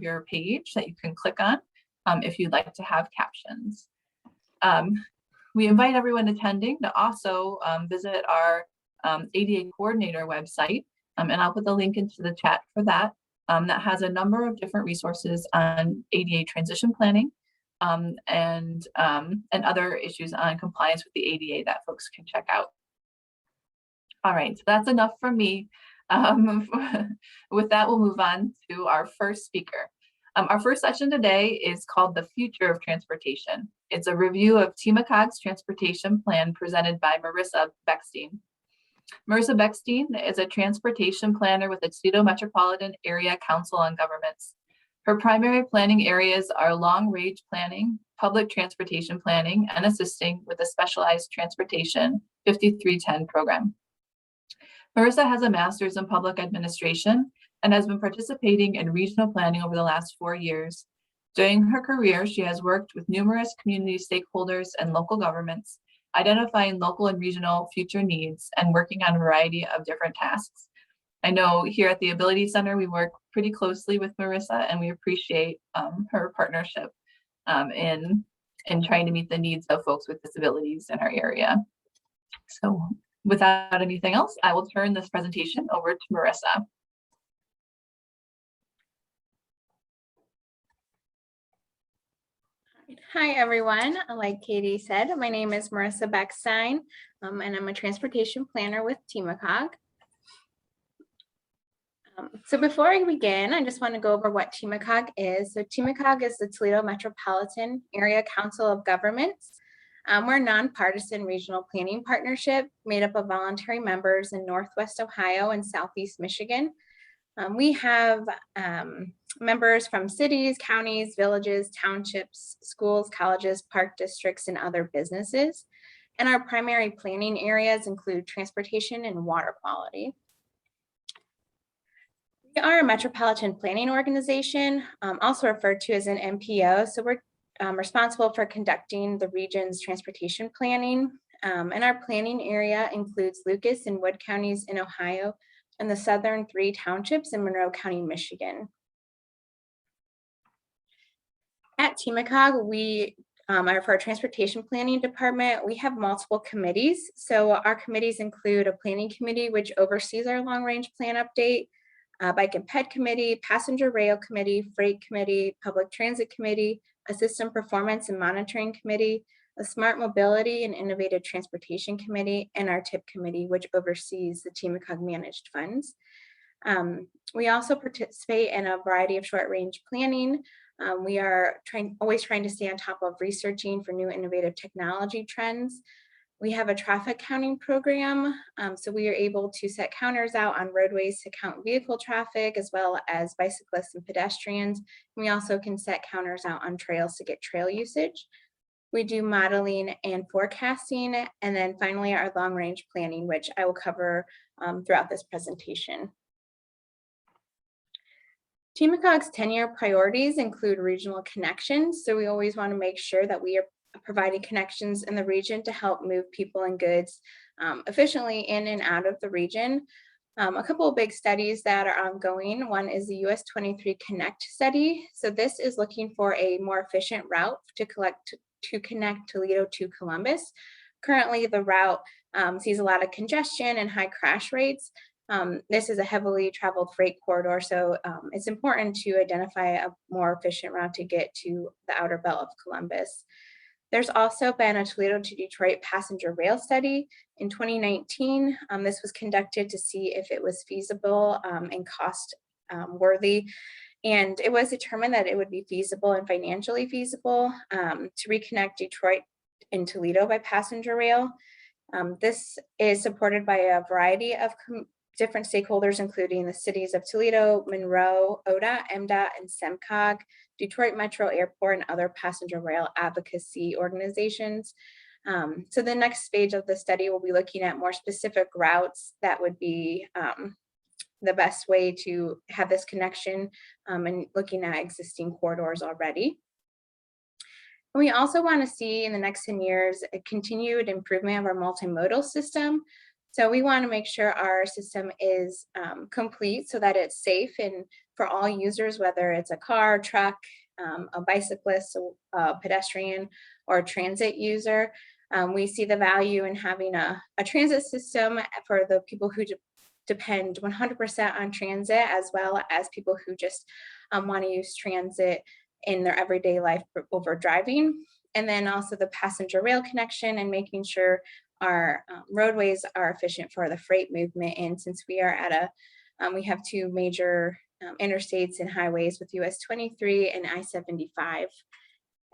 your page that you can click on if you'd like to have captions. We invite everyone attending to also visit our ADA coordinator website, and I'll put the link into the chat for that. That has a number of different resources on ADA transition planning and other issues on compliance with the ADA that folks can check out. All right, so that's enough from me. With that, we'll move on to our first speaker. Our first session today is called The Future of Transportation. It's a review of TMACOG's transportation plan presented by Marissa Bechstein. Marissa Bechstein is a transportation planner with the Toledo Metropolitan Area Council on Governments. Her primary planning areas are long-range planning, public transportation planning, and assisting with the Specialized Transportation 5310 program. Marissa has a master's in public administration and has been participating in regional planning over the last 4 years. During her career, she has worked with numerous community stakeholders and local governments, identifying local and regional future needs and working on a variety of different tasks. I know here at the Ability Center, we work pretty closely with Marissa, and we appreciate her partnership in trying to meet the needs of folks with disabilities in our area. So without anything else, I will turn this presentation over to Marissa. Hi, everyone. Like Katie said, my name is Marissa Bechstein, and I'm a transportation planner with TMACOG. So before I begin, I just want to go over what TMACOG is. So TMACOG is the Toledo Metropolitan Area Council of Governments. We're a nonpartisan regional planning partnership made up of voluntary members in Northwest Ohio and Southeast Michigan. We have members from cities, counties, villages, townships, schools, colleges, park districts, and other businesses. And our primary planning areas include transportation and water quality. We are a metropolitan planning organization, also referred to as an MPO. So we're responsible for conducting the region's transportation planning. And our planning area includes Lucas and Wood counties in Ohio and the southern 3 townships in Monroe County, Michigan. At TMACOG, for our transportation planning department, we have multiple committees. So our committees include a planning committee, which oversees our long range plan update, bike and ped committee, passenger rail committee, freight committee, public transit committee, a system performance and monitoring committee, a smart mobility and innovative transportation committee, and our TIP committee, which oversees the TMACOG managed funds. We also participate in a variety of short range planning. We are always trying to stay on top of researching for new innovative technology trends. We have a traffic counting program, so we are able to set counters out on roadways to count vehicle traffic as well as bicyclists and pedestrians. We also can set counters out on trails to get trail usage. We do modeling and forecasting, and then finally our long range planning, which I will cover throughout this presentation. TMACOG's 10-year priorities include regional connections, so we always want to make sure that we are providing connections in the region to help move people and goods efficiently in and out of the region. A couple of big studies that are ongoing. One is the US 23 Connect study. So this is looking for a more efficient route to connect Toledo to Columbus. Currently, the route sees a lot of congestion and high crash rates. This is a heavily traveled freight corridor, so it's important to identify a more efficient route to get to the outer belt of Columbus. There's also been a Toledo to Detroit passenger rail study in 2019. This was conducted to see if it was feasible and cost worthy. And it was determined that it would be feasible and financially feasible to reconnect Detroit and Toledo by passenger rail. This is supported by a variety of different stakeholders, including the cities of Toledo, Monroe, ODOT, MDOT, and SEMCOG, Detroit Metro Airport, and other passenger rail advocacy organizations. So the next stage of the study will be looking at more specific routes that would be the best way to have this connection and looking at existing corridors already. We also want to see in the next 10 years a continued improvement of our multimodal system. So we want to make sure our system is complete so that it's safe and for all users, whether it's a car, truck, a bicyclist, a pedestrian, or a transit user. We see the value in having a transit system for the people who depend 100% on transit, as well as people who just want to use transit in their everyday life over driving. And then also the passenger rail connection and making sure our roadways are efficient for the freight movement. And since we are at we have two major interstates and highways with US 23 and I-75.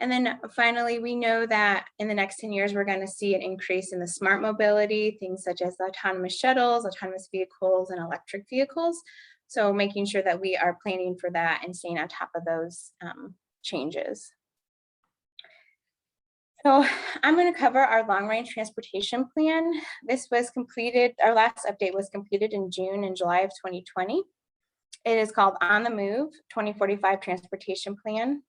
And then finally, we know that in the next 10 years, we're going to see an increase in the smart mobility, things such as autonomous shuttles, autonomous vehicles, and electric vehicles. So making sure that we are planning for that and staying on top of those changes. So I'm going to cover our long-range transportation plan. This was completed, our last update was completed in June and July of 2020. It is called On the Move 2045 Transportation Plan.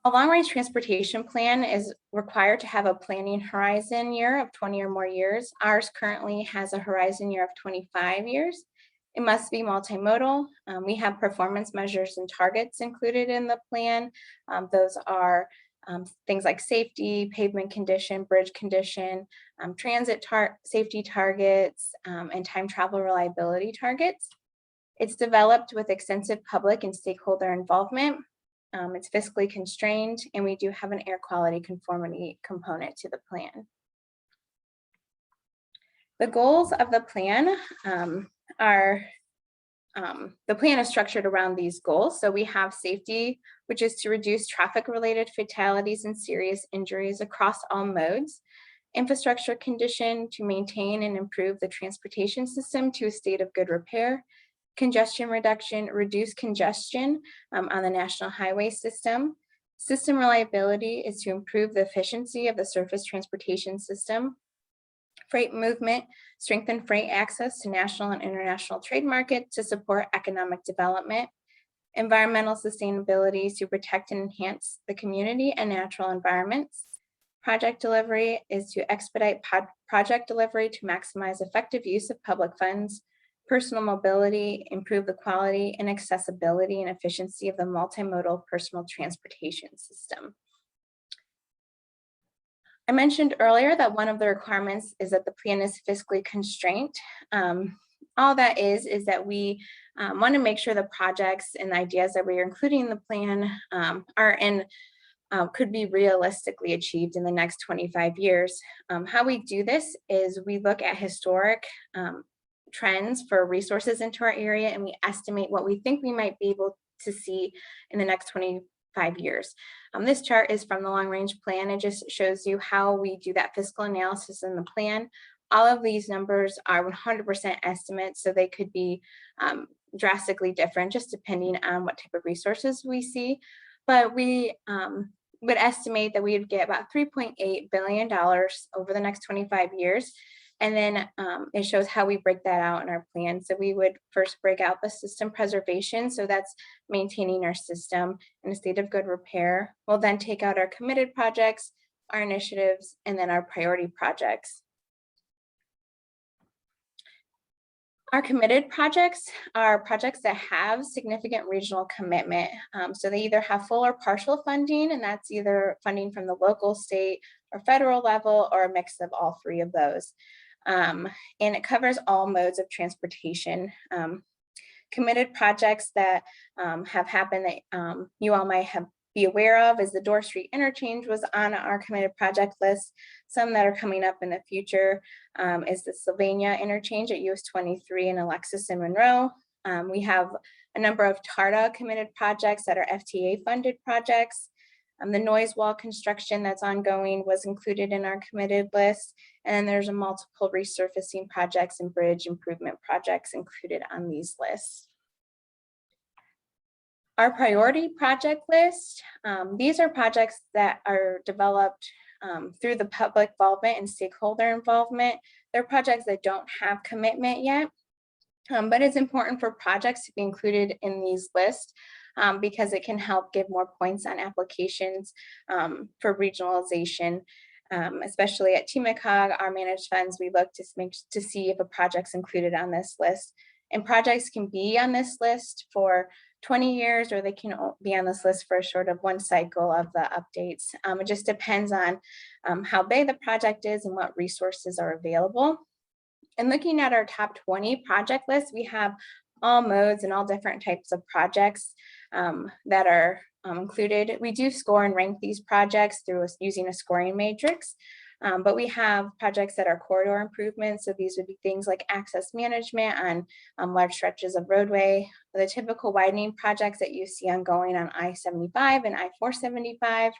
A long-range transportation plan is required to have a planning horizon year of 20 or more years. Ours currently has a horizon year of 25 years. It must be multimodal. We have performance measures and targets included in the plan. Those are things like safety, pavement condition, bridge condition, transit safety targets, and time travel reliability targets. It's developed with extensive public and stakeholder involvement. It's fiscally constrained, and we do have an air quality conformity component to the plan. The goals of the plan are, the plan is structured around these goals. So we have safety, which is to reduce traffic-related fatalities and serious injuries across all modes. Infrastructure condition, to maintain and improve the transportation system to a state of good repair. Congestion reduction, reduce congestion on the national highway system. System reliability is to improve the efficiency of the surface transportation system. Freight movement, strengthen freight access to national and international trade markets to support economic development. Environmental sustainability to protect and enhance the community and natural environments. Project delivery is to expedite project delivery to maximize effective use of public funds. Personal mobility, improve the quality and accessibility and efficiency of the multimodal personal transportation system. I mentioned earlier that one of the requirements is that the plan is fiscally constrained. All that is that we want to make sure the projects and ideas that we are including in the plan could be realistically achieved in the next 25 years. How we do this is we look at historic trends for resources into our area, and we estimate what we think we might be able to see in the next 25 years. This chart is from the long range plan. It just shows you how we do that fiscal analysis in the plan. All of these numbers are 100% estimates, so they could be drastically different just depending on what type of resources we see. But we would estimate that we would get about $3.8 billion over the next 25 years. And then it shows how we break that out in our plan. So we would first break out the system preservation. So that's maintaining our system in a state of good repair. We'll then take out our committed projects, our initiatives, and then our priority projects. Our committed projects are projects that have significant regional commitment. So they either have full or partial funding, and that's either funding from the local, state, or federal level, or a mix of all three of those. And it covers all modes of transportation. Committed projects that have happened that you all might be aware of is the Door Street Interchange was on our committed project list. Some that are coming up in the future is the Sylvania Interchange at US 23 in Alexis and Monroe. We have a number of TARTA committed projects that are FTA funded projects. The noise wall construction that's ongoing was included in our committed list. And there's a multiple resurfacing projects and bridge improvement projects included on these lists. Our priority project list, these are projects that are developed through the public involvement and stakeholder involvement. They're projects that don't have commitment yet, but it's important for projects to be included in these lists because it can help give more points on applications for regionalization. Especially at TMACOG, our managed funds, we look to see if a project's included on this list. And projects can be on this list for 20 years, or they can be on this list for sort of one cycle of the updates. It just depends on how big the project is and what resources are available. And looking at our top 20 project list, we have all modes and all different types of projects that are included. We do score and rank these projects through using a scoring matrix, but we have projects that are corridor improvements. So these would be things like access management on large stretches of roadway, the typical widening projects that you see ongoing on I-75 and I-475.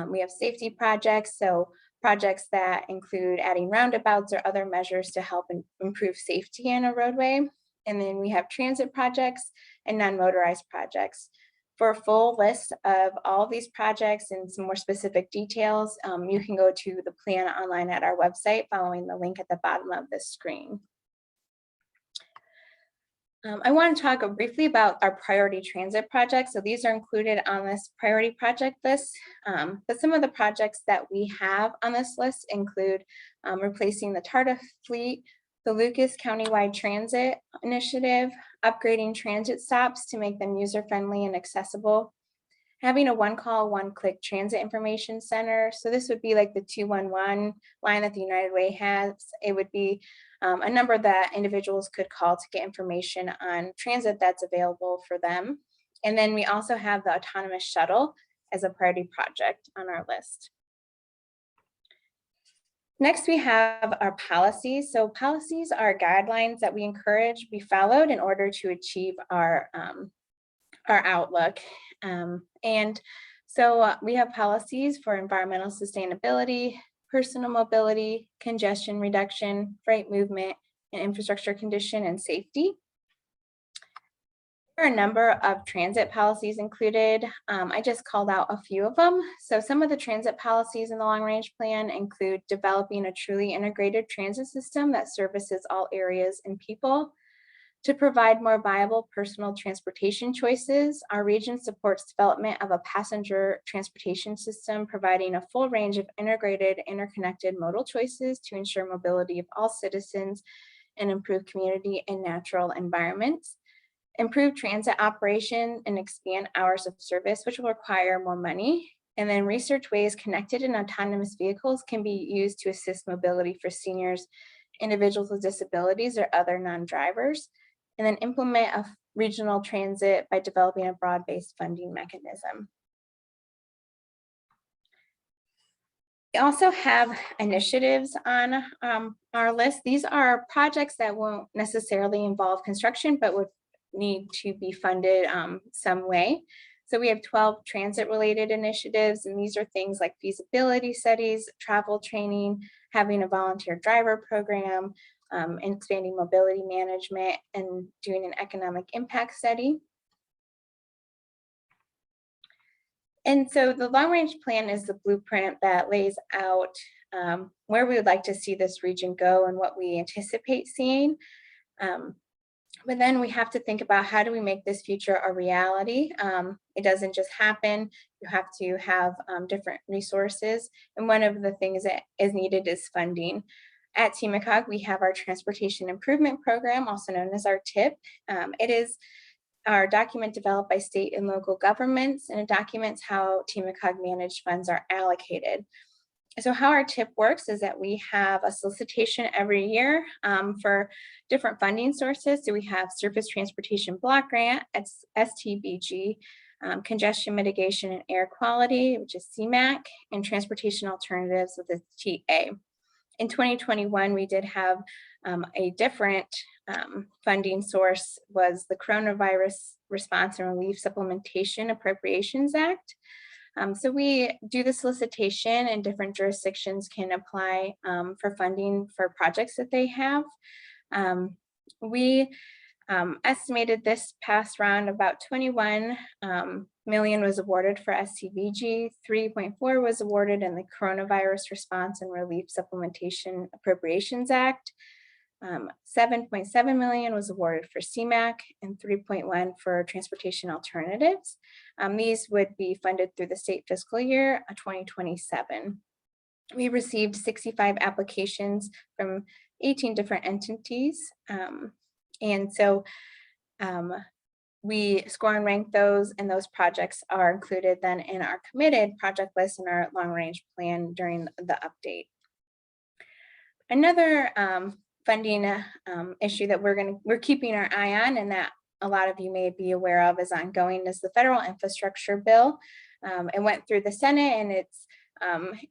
We have safety projects, so projects that include adding roundabouts or other measures to help improve safety in a roadway. And then we have transit projects and non-motorized projects. For a full list of all of these projects and some more specific details, you can go to the plan online at our website following the link at the bottom of the screen. I want to talk briefly about our priority transit projects. So these are included on this priority project list, but some of the projects that we have on this list include replacing the TARDA fleet, the Lucas Countywide Transit Initiative, upgrading transit stops to make them user-friendly and accessible, having a one-call, one-click transit information center. So this would be like the 211 line that the United Way has. It would be a number that individuals could call to get information on transit that's available for them. And then we also have the autonomous shuttle as a priority project on our list. Next, we have our policies. So policies are guidelines that we encourage be followed in order to achieve our outlook. And so we have policies for environmental sustainability, personal mobility, congestion reduction, freight movement, and infrastructure condition and safety. There are a number of transit policies included. I just called out a few of them. So some of the transit policies in the long range plan include developing a truly integrated transit system that services all areas and people. To provide more viable personal transportation choices, our region supports development of a passenger transportation system, providing a full range of integrated, interconnected modal choices to ensure mobility of all citizens and improve community and natural environments. Improve transit operation and expand hours of service, which will require more money. And then research ways connected and autonomous vehicles can be used to assist mobility for seniors, individuals with disabilities, or other non-drivers. And then implement a regional transit by developing a broad-based funding mechanism. We also have initiatives on our list. These are projects that won't necessarily involve construction, but would need to be funded some way. So we have 12 transit-related initiatives, and these are things like feasibility studies, travel training, having a volunteer driver program, expanding mobility management, and doing an economic impact study. And so the long range plan is the blueprint that lays out where we would like to see this region go and what we anticipate seeing. But then we have to think about, how do we make this future a reality? It doesn't just happen. You have to have different resources. And one of the things that is needed is funding. At TMACOG, we have our Transportation Improvement Program, also known as our TIP. It is our document developed by state and local governments, and it documents how TMACOG managed funds are allocated. So how our TIP works is that we have a solicitation every year for different funding sources. So we have Surface Transportation Block Grant, STBG, Congestion Mitigation and Air Quality, which is CMAQ, and Transportation Alternatives with the TA. In 2021, we did have a different funding source, was the Coronavirus Response and Relief Supplementation Appropriations Act. So we do the solicitation, and different jurisdictions can apply for funding for projects that they have. We estimated this past round about 21 million was awarded for STBG, 3.4 was awarded in the Coronavirus Response and Relief Supplementation Appropriations Act. 7.7 million was awarded for CMAQ, and 3.1 for transportation alternatives. These would be funded through the state fiscal year 2027. We received 65 applications from 18 different entities. And so we score and rank those, and those projects are included then in our committed project list in our long range plan during the update. Another funding issue that we're keeping our eye on, and that a lot of you may be aware of is ongoing, is the federal infrastructure bill. It went through the Senate and it's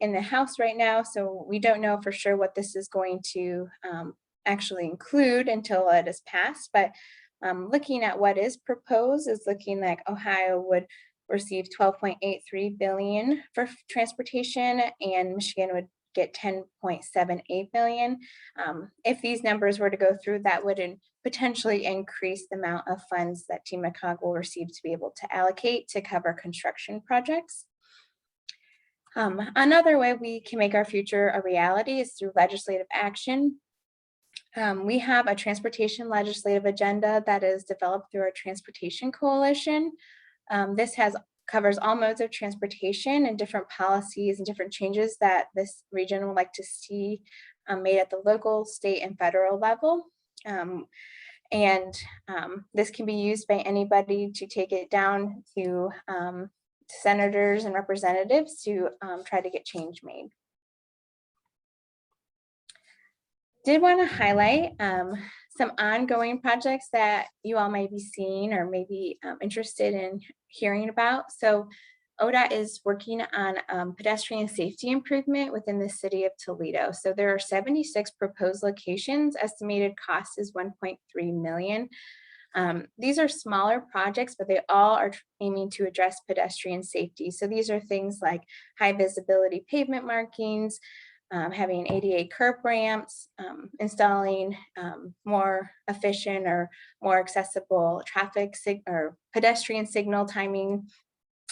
in the House right now, so we don't know for sure what this is going to actually include until it is passed. But looking at what is proposed is looking like Ohio would receive $12.83 billion for transportation, and Michigan would get $10.78 billion. If these numbers were to go through, that would potentially increase the amount of funds that TMACOG will receive to be able to allocate to cover construction projects. Another way we can make our future a reality is through legislative action. We have a transportation legislative agenda that is developed through our Transportation Coalition. This covers all modes of transportation and different policies and different changes that this region would like to see made at the local, state, and federal level. This can be used by anybody to take it down to senators and representatives to try to get change made. Did want to highlight some ongoing projects that you all may be seeing or may be interested in hearing about. So ODOT is working on pedestrian safety improvement within the city of Toledo. So there are 76 proposed locations. Estimated cost is $1.3 million. These are smaller projects, but they all are aiming to address pedestrian safety. So these are things like high visibility pavement markings, having ADA curb ramps, installing more efficient or more accessible traffic or pedestrian signal timing,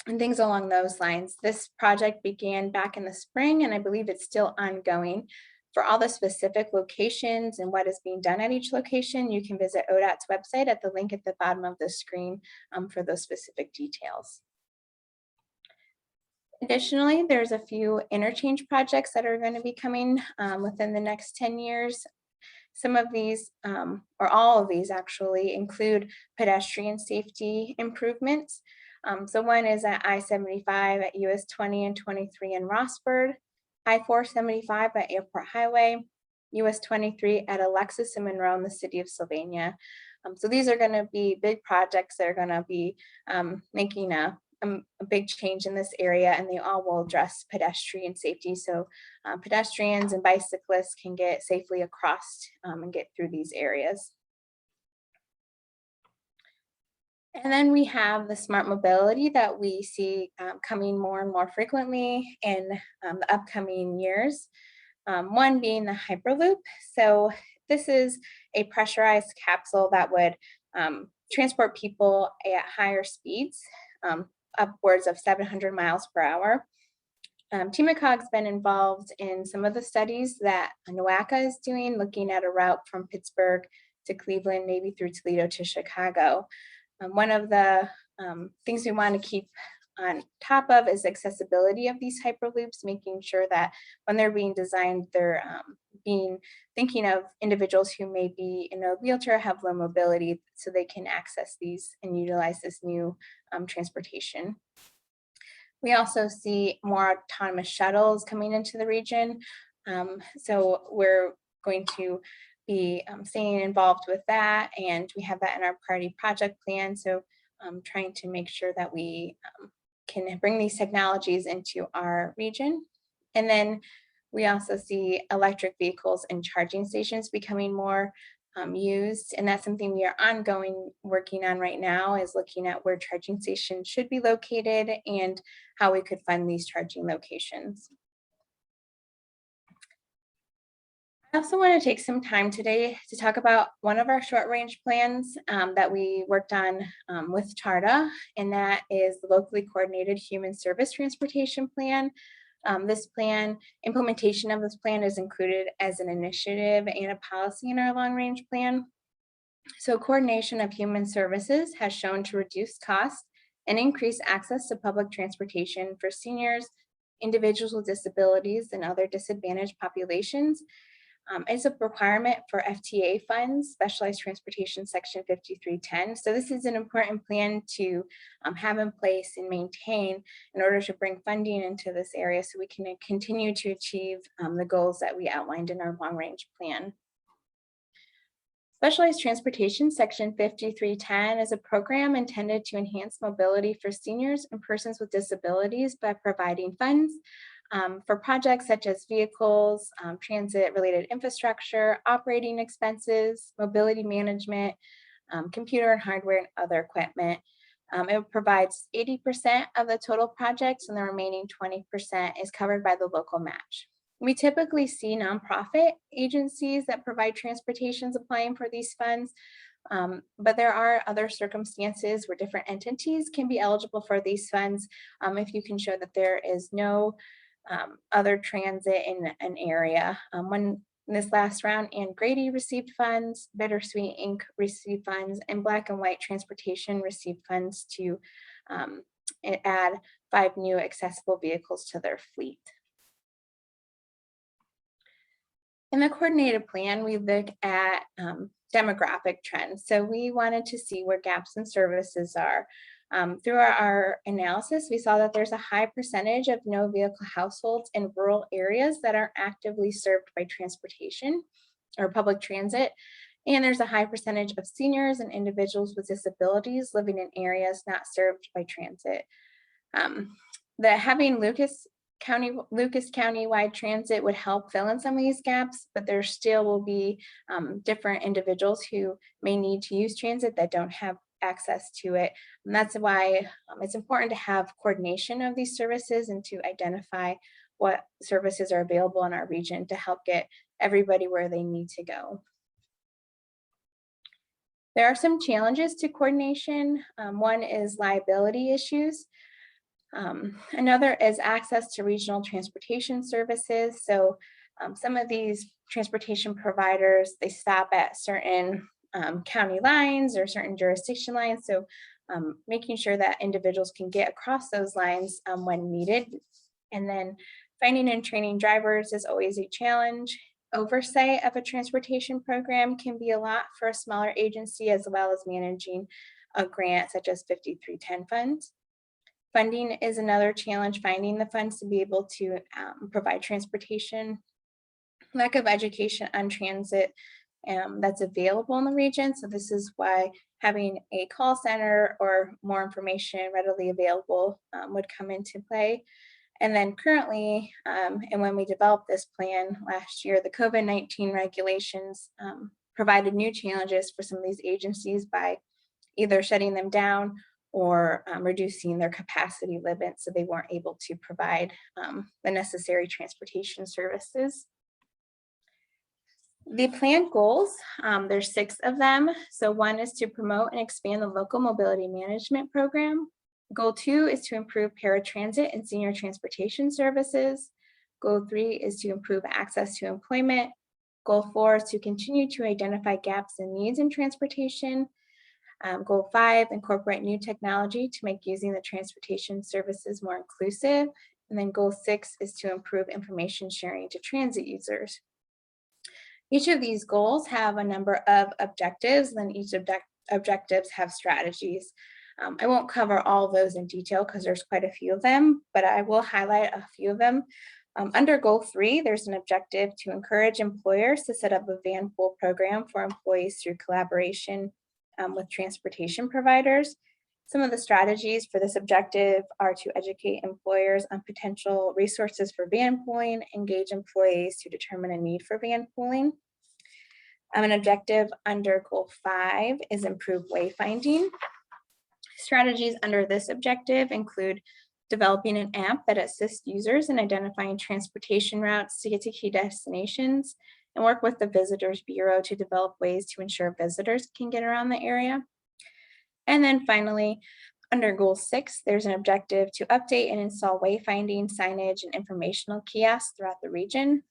and things along those lines. This project began back in the spring, and I believe it's still ongoing. For all the specific locations and what is being done at each location, you can visit ODOT's website at the link at the bottom of the screen for those specific details. Additionally, there's a few interchange projects that are going to be coming within the next 10 years. Some of these, or all of these actually, include pedestrian safety improvements. So one is at I-75 at US 20 and 23 in Rossburg, I-475 at Airport Highway, US 23 at Alexis and Monroe in the city of Sylvania. So these are going to be big projects that are going to be making a big change in this area, and they all will address pedestrian safety. So pedestrians and bicyclists can get safely across and get through these areas. And then we have the smart mobility that we see coming more and more frequently in the upcoming years. One being the Hyperloop. So this is a pressurized capsule that would transport people at higher speeds, upwards of 700 miles per hour. TMACOG's been involved in some of the studies that NOACA is doing, looking at a route from Pittsburgh to Cleveland, maybe through Toledo to Chicago. One of the things we want to keep on top of is accessibility of these Hyperloops, making sure that when they're being designed, they're thinking of individuals who may be in a wheelchair, have low mobility, so they can access these and utilize this new transportation. We also see more autonomous shuttles coming into the region. So we're going to be staying involved with that, and we have that in our priority project plan. So trying to make sure that we can bring these technologies into our region. And then we also see electric vehicles and charging stations becoming more used, and that's something we are ongoing working on right now, is looking at where charging stations should be located and how we could fund these charging locations. I also want to take some time today to talk about one of our short range plans that we worked on with CHARTA, and that is the locally coordinated human service transportation plan. This plan, implementation of this plan is included as an initiative and a policy in our long range plan. So coordination of human services has shown to reduce costs and increase access to public transportation for seniors, individuals with disabilities, and other disadvantaged populations. It's a requirement for FTA funds, Specialized Transportation Section 5310. So this is an important plan to have in place and maintain in order to bring funding into this area so we can continue to achieve the goals that we outlined in our long-range plan. Specialized Transportation Section 5310 is a program intended to enhance mobility for seniors and persons with disabilities by providing funds for projects such as vehicles, transit-related infrastructure, operating expenses, mobility management, computer and hardware, and other equipment. It provides 80% of the total projects, and the remaining 20% is covered by the local match. We typically see nonprofit agencies that provide transportations applying for these funds, but there are other circumstances where different entities can be eligible for these funds if you can show that there is no other transit in an area. When this last round, Ann Grady received funds, Bittersweet Inc. received funds, and Black and White Transportation received funds to add 5 new accessible vehicles to their fleet. In the coordinated plan, we look at demographic trends. So we wanted to see where gaps in services are. Through our analysis, we saw that there's a high percentage of no vehicle households in rural areas that are actively served by transportation or public transit. And there's a high percentage of seniors and individuals with disabilities living in areas not served by transit. Having Lucas County-wide transit would help fill in some of these gaps, but there still will be different individuals who may need to use transit that don't have access to it. And that's why it's important to have coordination of these services and to identify what services are available in our region to help get everybody where they need to go. There are some challenges to coordination. One is liability issues. Another is access to regional transportation services. So some of these transportation providers, they stop at certain county lines or certain jurisdiction lines. So making sure that individuals can get across those lines when needed. And then finding and training drivers is always a challenge. Oversight of a transportation program can be a lot for a smaller agency, as well as managing a grant such as 5310 funds. Funding is another challenge, finding the funds to be able to provide transportation. Lack of education on transit that's available in the region. So this is why having a call center or more information readily available would come into play. And then currently, and when we developed this plan last year, the COVID-19 regulations provided new challenges for some of these agencies by either shutting them down or reducing their capacity limits, so they weren't able to provide the necessary transportation services. The plan goals, there's 6 of them. So 1 is to promote and expand the local mobility management program. Goal 2 is to improve paratransit and senior transportation services. Goal 3 is to improve access to employment. Goal 4 is to continue to identify gaps and needs in transportation. Goal 5, incorporate new technology to make using the transportation services more inclusive. And then goal 6 is to improve information sharing to transit users. Each of these goals have a number of objectives, and then each objectives have strategies. I won't cover all of those in detail because there's quite a few of them, but I will highlight a few of them. Under goal 3, there's an objective to encourage employers to set up a van pool program for employees through collaboration with transportation providers. Some of the strategies for this objective are to educate employers on potential resources for van pooling, engage employees to determine a need for van pooling. An objective under goal 5 is improve wayfinding. Strategies under this objective include developing an app that assists users in identifying transportation routes to get to key destinations, and work with the Visitors Bureau to develop ways to ensure visitors can get around the area. And then finally, under goal 6, there's an objective to update and install wayfinding, signage, and informational kiosks throughout the region.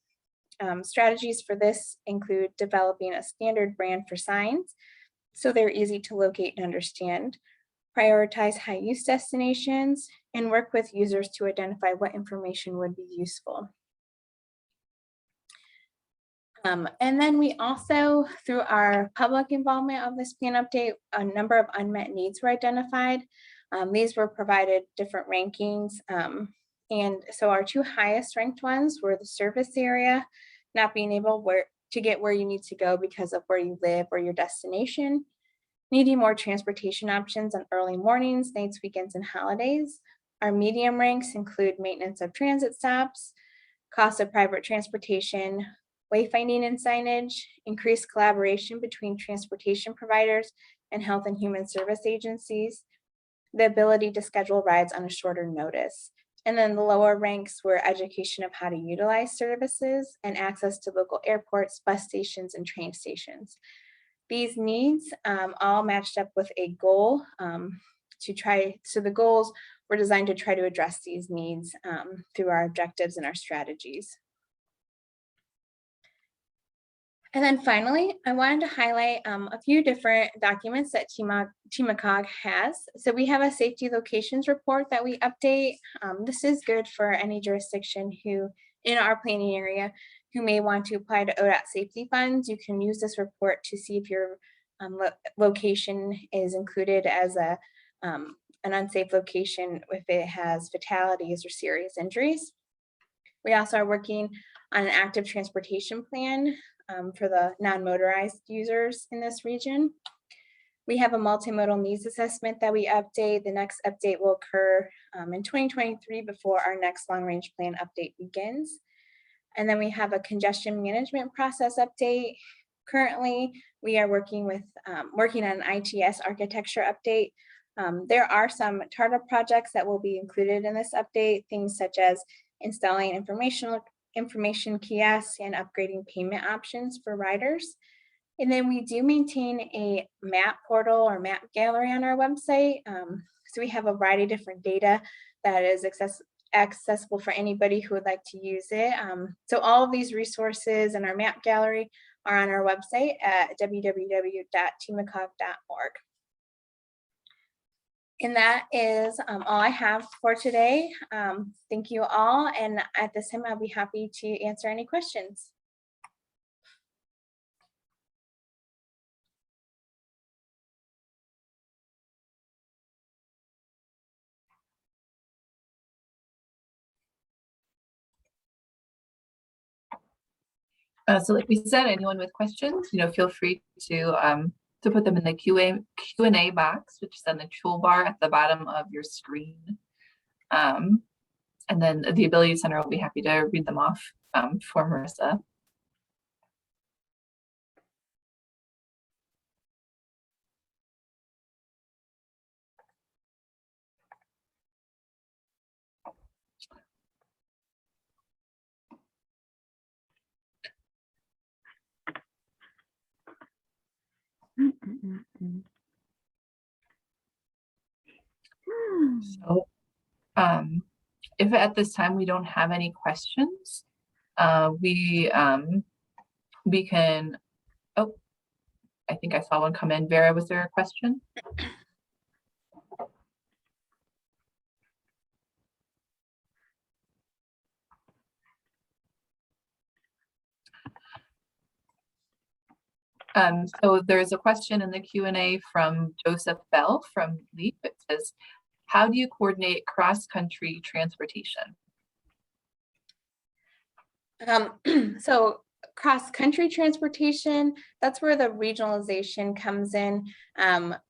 Strategies for this include developing a standard brand for signs so they're easy to locate and understand, prioritize high-use destinations, and work with users to identify what information would be useful. And then we also, through our public involvement of this plan update, a number of unmet needs were identified. These were provided different rankings. And so our two highest ranked ones were the service area, not being able to get where you need to go because of where you live or your destination, needing more transportation options on early mornings, nights, weekends, and holidays. Our medium ranks include maintenance of transit stops, cost of private transportation, wayfinding and signage, increased collaboration between transportation providers and health and human service agencies, the ability to schedule rides on a shorter notice. And then the lower ranks were education of how to utilize services and access to local airports, bus stations, and train stations. These needs all matched up with a goal so the goals were designed to try to address these needs through our objectives and our strategies. And then finally, I wanted to highlight a few different documents that TMACOG has. So we have a safety locations report that we update. This is good for any jurisdiction who in our planning area who may want to apply to ODOT safety funds. You can use this report to see if your location is included as an unsafe location if it has fatalities or serious injuries. We also are working on an active transportation plan for the non-motorized users in this region. We have a multimodal needs assessment that we update. The next update will occur in 2023 before our next long-range plan update begins. And then we have a congestion management process update. Currently, we are working on an ITS architecture update. There are some startup projects that will be included in this update, things such as installing information kiosks and upgrading payment options for riders. And then we do maintain a map portal or map gallery on our website. So we have a variety of different data that is accessible for anybody who would like to use it. So all of these resources and our map gallery are on our website at www.tmacog.org. And that is all I have for today. Thank you all. And at this time, I'll be happy to answer any questions. So like we said, anyone with questions, feel free to put them in the Q&A box, which is on the toolbar at the bottom of your screen. And then the Ability Center will be happy to read them off for Marissa. So if at this time we don't have any questions, we can, oh, I think I saw one come in. Vera, was there a question? So there's a question in the Q&A from Joseph Bell from LEAP. It says, how do you coordinate cross-country transportation? So cross-country transportation, that's where the regionalization comes in.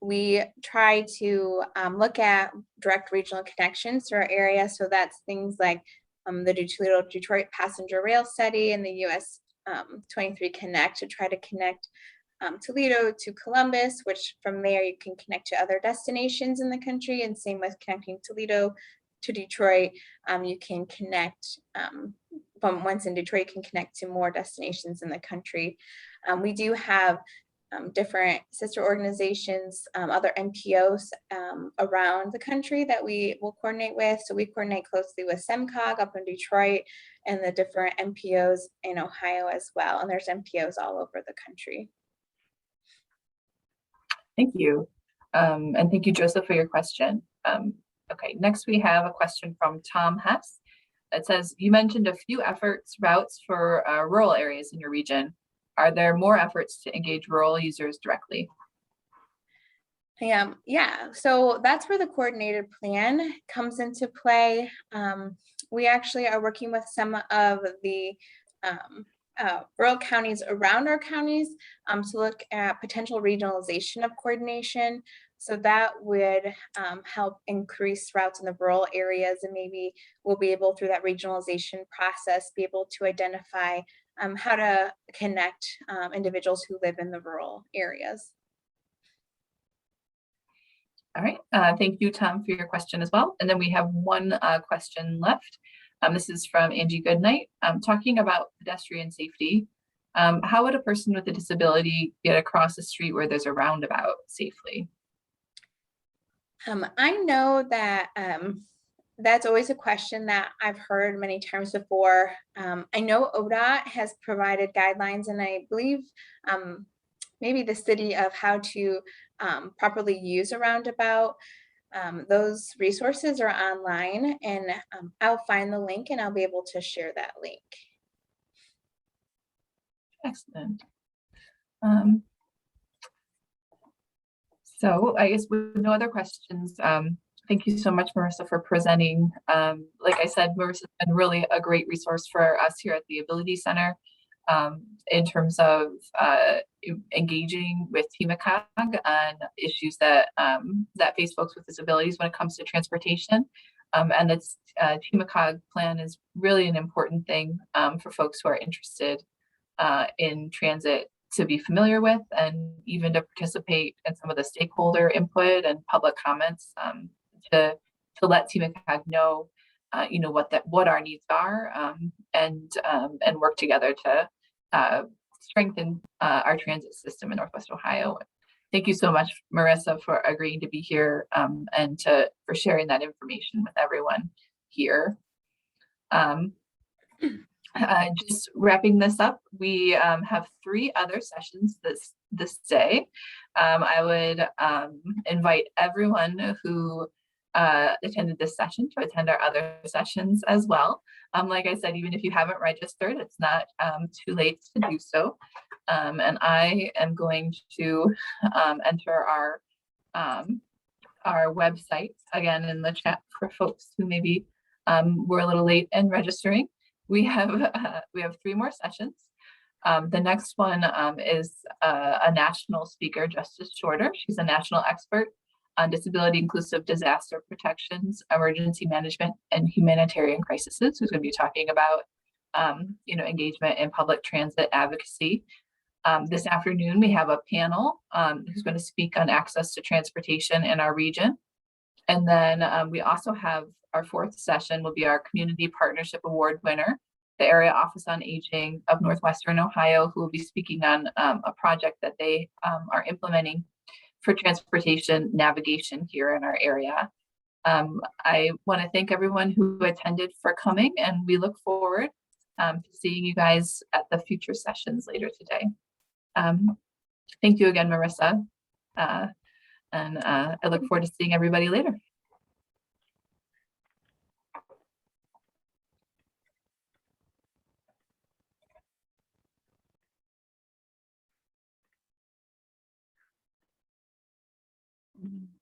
We try to look at direct regional connections to our area. So that's things like the Toledo-Detroit passenger rail study and the US 23 Connect to try to connect Toledo to Columbus, which from there you can connect to other destinations in the country, and same with connecting Toledo to Detroit. You can connect from once in Detroit, you can connect to more destinations in the country. We do have different sister organizations, other NPOs around the country that we will coordinate with. So we coordinate closely with SEMCOG up in Detroit and the different NPOs in Ohio as well. And there's NPOs all over the country. Thank you. And thank you, Joseph, for your question. Okay, next we have a question from Tom Hess. It says, you mentioned a few routes for rural areas in your region. Are there more efforts to engage rural users directly? Yeah, so that's where the coordinated plan comes into play. We actually are working with some of the rural counties around our counties to look at potential regionalization of coordination. So that would help increase routes in the rural areas, and maybe we'll be able, through that regionalization process, be able to identify how to connect individuals who live in the rural areas. All right, thank you, Tom, for your question as well. And then we have one question left. This is from Angie Goodnight, talking about pedestrian safety. How would a person with a disability get across the street where there's a roundabout safely? I know that that's always a question that I've heard many times before. I know ODOT has provided guidelines, and I believe maybe the city, of how to properly use a roundabout. Those resources are online, and I'll find the link and I'll be able to share that link. Excellent. So I guess with no other questions, thank you so much, Marissa, for presenting. Like I said, Marissa's been really a great resource for us here at the Ability Center in terms of engaging with TMACOG on issues that that face folks with disabilities when it comes to transportation. And this TMACOG plan is really an important thing for folks who are interested in transit to be familiar with, and even to participate in some of the stakeholder input and public comments to let TMACOG know, what our needs are, and work together to strengthen our transit system in Northwest Ohio. Thank you so much, Marissa, for agreeing to be here and for sharing that information with everyone here. Just wrapping this up, we have 3 other sessions this day. I would invite everyone who attended this session to attend our other sessions as well. Like I said, even if you haven't registered, it's not too late to do so. And I am going to enter our website again in the chat for folks who maybe were a little late in registering. We have 3 more sessions. The next one is a national speaker, Justice Shorter. She's a national expert on disability inclusive disaster protections, emergency management, and humanitarian crises, who's going to be talking about engagement in public transit advocacy. This afternoon, we have a panel who's going to speak on access to transportation in our region. And then we also have our 4th session will be our Community Partnership Award winner, the Area Office on Aging of Northwestern Ohio, who will be speaking on a project that they are implementing for transportation navigation here in our area. I want to thank everyone who attended for coming, and we look forward to seeing you guys at the future sessions later today. Thank you again, Marissa. And I look forward to seeing everybody later. Mm-hmm.